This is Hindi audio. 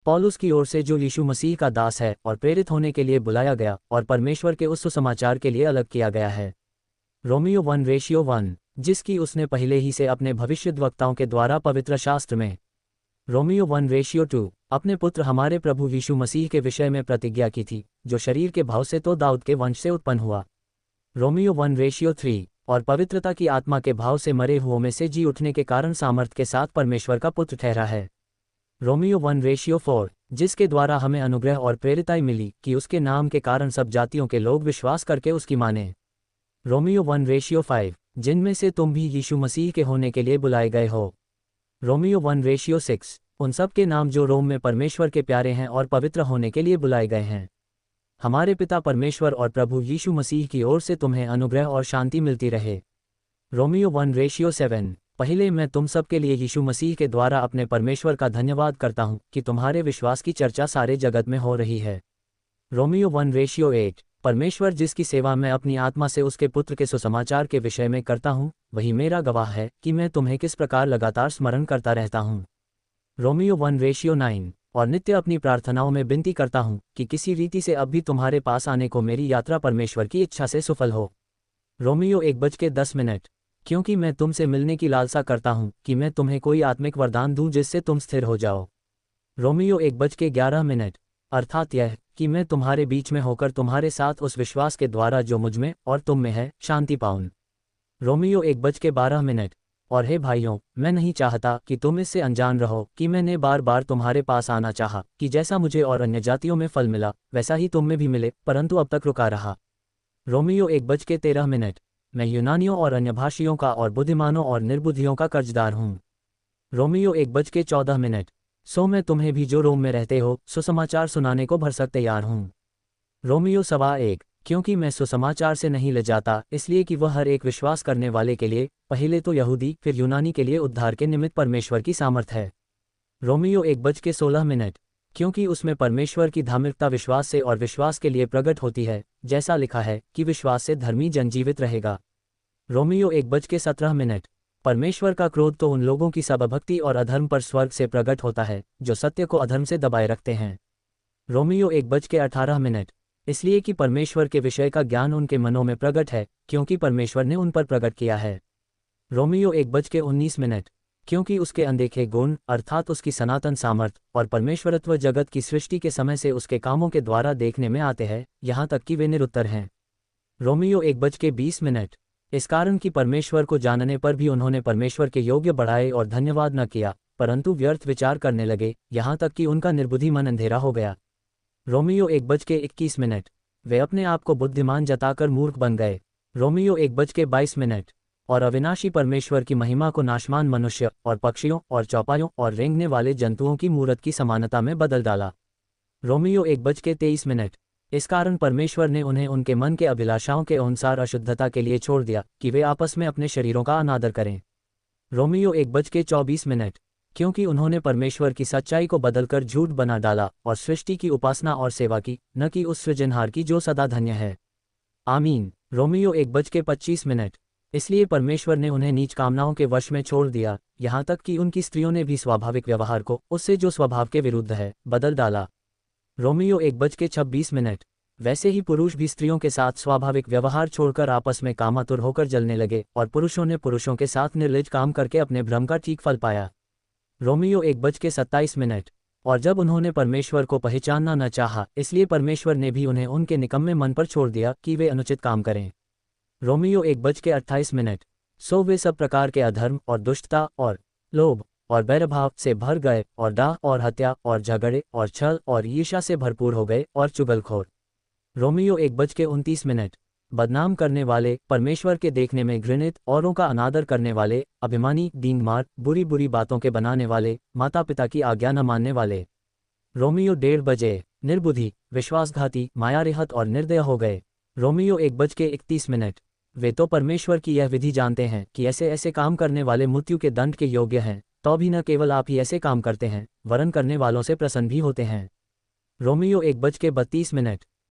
पौलुस की ओर से जो यीशु मसीह का दास है और प्रेरित होने के लिए बुलाया गया और परमेश्वर के उस सुसमाचार के लिए अलग किया गया है। रोमियो 1:1, जिसकी उसने पहले ही से अपने भविष्यद्वक्ताओं के द्वारा पवित्र शास्त्र में रोमियो 1:2 अपने पुत्र हमारे प्रभु यीशु मसीह के विषय में प्रतिज्ञा की थी, जो शरीर के भाव से तो दाऊद के वंश से उत्पन्न हुआ। रोमियो 1:3 और पवित्रता की आत्मा के भाव से मरे हुओं में से जी उठने के कारण सामर्थ के साथ परमेश्वर का पुत्र ठहरा है। रोमियो 1:4 जिसके द्वारा हमें अनुग्रह और प्रेरिताई मिली कि उसके नाम के कारण सब जातियों के लोग विश्वास करके उसकी माने। रोमियो 1:5 जिनमें से तुम भी यीशु मसीह के होने के लिए बुलाए गए हो। रोमियो 1:6 उन सब के नाम जो रोम में परमेश्वर के प्यारे हैं और पवित्र होने के लिए बुलाए गए हैं। हमारे पिता परमेश्वर और प्रभु यीशु मसीह की ओर से तुम्हें अनुग्रह और शांति मिलती रहे। रोमियो 1:7 पहले मैं तुम सब के लिए यीशु मसीह के द्वारा अपने परमेश्वर का धन्यवाद करता हूँ कि तुम्हारे विश्वास की चर्चा सारे जगत में हो रही है। रोमियो 1:8 परमेश्वर जिसकी सेवा मैं अपनी आत्मा से उसके पुत्र के सुसमाचार के विषय में करता हूँ, वही मेरा गवाह है कि मैं तुम्हें किस प्रकार लगातार स्मरण करता रहता हूँ। रोमियो 1:9 और नित्य अपनी प्रार्थनाओं में विनती करता हूँ कि किसी रीति से अब भी तुम्हारे पास आने को मेरी यात्रा परमेश्वर की इच्छा से सफल हो। रोमियो 1:10 क्योंकि मैं तुमसे मिलने की लालसा करता हूँ कि मैं तुम्हें कोई आत्मिक वरदान दूं जिससे तुम स्थिर हो जाओ। रोमियो 1:11 अर्थात यह कि मैं तुम्हारे बीच में होकर तुम्हारे साथ उस विश्वास के द्वारा जो मुझ में और तुम में है शांति पाऊं। रोमियो 1:12 और हे भाइयों, मैं नहीं चाहता कि तुम इससे अनजान रहो कि मैंने बार बार तुम्हारे पास आना चाहा कि जैसा मुझे और अन्य जातियों में फल मिला वैसा ही तुम में भी मिले, परंतु अब तक रुका रहा। रोमियो 1:13 मैं यूनानियों और अन्य भाषियों का और बुद्धिमानों और निर्बुद्धियों का कर्जदार हूँ। रोमियो 1:14 सो मैं तुम्हें भी जो रोम में रहते हो सुसमाचार सुनाने को भरसक तैयार हूँ। रोमियो 1:15 क्योंकि मैं सुसमाचार से नहीं ले जाता, इसलिए कि वह हर एक विश्वास करने वाले के लिए, पहले तो यहूदी फिर यूनानी के लिए उद्धार के निमित्त परमेश्वर की सामर्थ है। रोमियो 1:16 क्योंकि उसमें परमेश्वर की धार्मिकता विश्वास से और विश्वास के लिए प्रकट होती है, जैसा लिखा है कि विश्वास से धर्मी जन जीवित रहेगा। रोमियो 1:17 परमेश्वर का क्रोध तो उन लोगों की सबभक्ति और अधर्म पर स्वर्ग से प्रकट होता है जो सत्य को अधर्म से दबाए रखते हैं। रोमियो 1:18 इसलिए कि परमेश्वर के विषय का ज्ञान उनके मनों में प्रकट है, क्योंकि परमेश्वर ने उन पर प्रकट किया है। रोमियो 1:19 क्योंकि उसके अनदेखे गुण अर्थात उसकी सनातन सामर्थ और परमेश्वरत्व जगत की सृष्टि के समय से उसके कामों के द्वारा देखने में आते हैं, यहाँ तक कि वे निरुत्तर हैं। रोमियो 1:20 इस कारण कि परमेश्वर को जानने पर भी उन्होंने परमेश्वर के योग्य बढ़ाए और धन्यवाद न किया, परंतु व्यर्थ विचार करने लगे, यहाँ तक कि उनका निर्बुद्धि मन अंधेरा हो गया। रोमियो 1:21 वे अपने आप को बुद्धिमान जताकर मूर्ख बन गए। रोमियो 1:22 और अविनाशी परमेश्वर की महिमा को नाशमान मनुष्य और पक्षियों और चौपायों और रेंगने वाले जंतुओं की मूरत की समानता में बदल डाला। रोमियो 1:23 इस कारण परमेश्वर ने उन्हें उनके मन के अभिलाषाओं के अनुसार अशुद्धता के लिए छोड़ दिया कि वे आपस में अपने शरीरों का अनादर करें। रोमियो 1:24 क्योंकि उन्होंने परमेश्वर की सच्चाई को बदलकर झूठ बना डाला और सृष्टि की उपासना और सेवा की, न कि उस सृजनहार की जो सदा धन्य है। आमीन। रोमियो 1:25 इसलिए परमेश्वर ने उन्हें नीच कामनाओं के वश में छोड़ दिया, यहाँ तक कि उनकी स्त्रियों ने भी स्वाभाविक व्यवहार को उससे जो स्वभाव के विरुद्ध है बदल डाला। रोमियो 1:26 वैसे ही पुरुष भी स्त्रियों के साथ स्वाभाविक व्यवहार छोड़कर आपस में कामातुर होकर जलने लगे और पुरुषों ने पुरुषों के साथ निर्लज काम करके अपने भ्रम का ठीक फल पाया। रोमियो 1:27 और जब उन्होंने परमेश्वर को पहचानना न चाहा, इसलिए परमेश्वर ने भी उन्हें उनके निकम्मे मन पर छोड़ दिया कि वे अनुचित काम करें। रोमियो 1:28 सो वे सब प्रकार के अधर्म और दुष्टता और लोभ और बैरभाव से भर गए और डाह और हत्या और झगड़े और छल और ईर्ष्या से भरपूर हो गए और चुगलखोर। रोमियो 1:29 बदनाम करने वाले, परमेश्वर के देखने में घृणित, औरों का अनादर करने वाले, अभिमानी, डींगमार, बुरी बुरी बातों के बनाने वाले, माता पिता की आज्ञा न मानने वाले। रोमियो 1:30 निर्बुद्धि, विश्वासघाती, मायारेहत और निर्दय हो गए। रोमियो 1:31 वे तो परमेश्वर की यह विधि जानते हैं कि ऐसे ऐसे काम करने वाले मृत्यु के दंड के योग्य हैं, तो भी न केवल आप ही ऐसे काम करते हैं, वरन करने वालों से प्रसन्न भी होते हैं। रोमियो 1:32